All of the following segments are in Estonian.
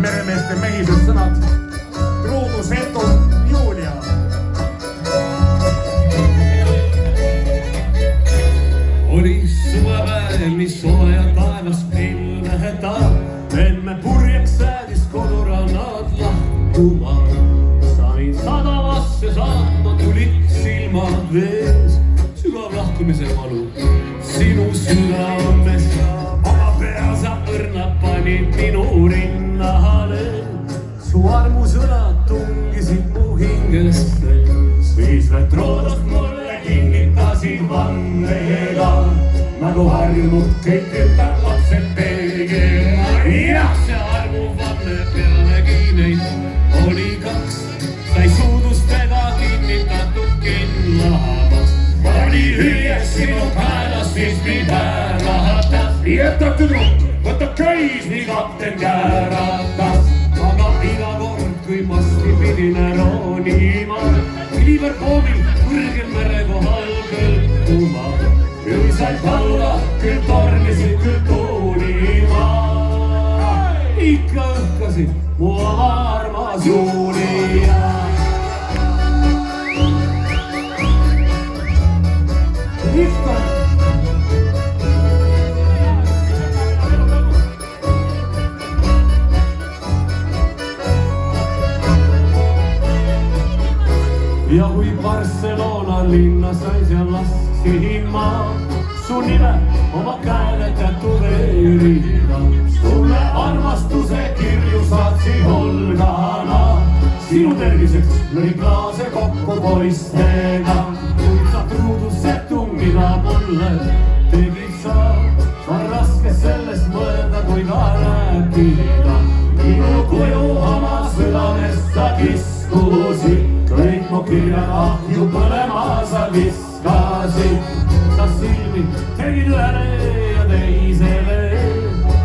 meremeeste mehised sõnad. Truudu Setu, Julia. Oli suvepäev, mis soe ja taevas pilveheta. Emme purjeks säädis kodurannad lahtuma. Sain sadavasse saatma, tulid silmad vees. Sügav lahkumise valu sinu südames. Oma pea sa õrnad panid minu rinnale. Su armusõnad tungisid mu hingesse. Siis veel troodust mulle kinnitasid vanneega. Nagu harjunud kõik ütleb lapsed peegema. Jah, see armuvanne pealegi neid oli kaks. Sai suudustega kinnitatud kindlamaks. Oli hüües sinu päälas, siis mind ääratas. Jätab tüdruk, võtab käis, nii kapten kääratas. Aga iga kord, kui masti pidin ronima, Liverpoolil kõrgel merekohal kõlkuma. Küll said laula, küll tormisid, küll tuunima. Ikka õhkasid mu armas Julia. Ikka ja kui Barcelona linna sai seal lasksin ma su nime oma käele tätuveerida. Sulle armastuse kirju saatsin Olgana. Sinu terviseks lõi klaase kokku poistega. Kuid sa Truudu Setu, mida mulle tegid sa, on raske sellest mõelda, kui ka rääkida. Minu kuju oma südamest sa kiskusid. Kõik mu kirjad ahju põlema sa viskasid. Sa silmi tegid ühele ja teisele,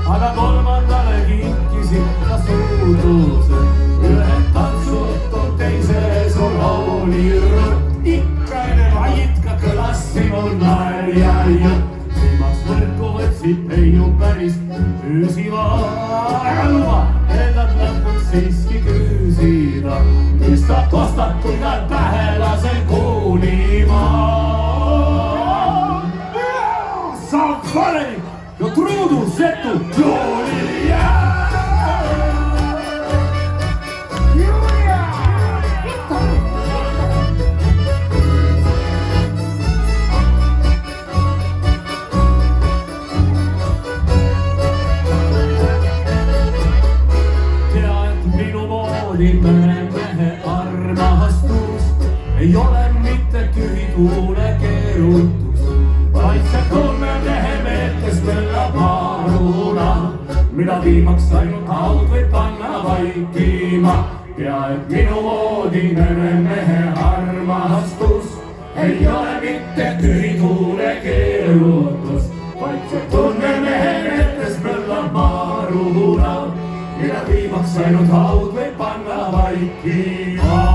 aga kolmandale kinkisid sa suudluse. Ühed tantsutud, teise sul oli rõtt. Ikka enne vaidka kõlas sinu nalja jutt. Viimaks võrku võtsid ei ju päris öösiva. Aga luba, edad lõpuks siiski küsida. Mis ta kostab, kui ta pähe lasel kuulima. Saab valelik ja Truudu Setu Julia. Tea, et minu moodi meremehe armastus ei ole mitte tühituule keerutus, vaid see tunnemehe meeltes möllab maaruna, mida viimaks ainult haud võib panna vaikima. Tea, et minu moodi meremehe armastus ei ole mitte tühituule keerutus, vaid see tunnemehe meeltes möllab maaruna, mida viimaks ainult haud võib panna vaikima.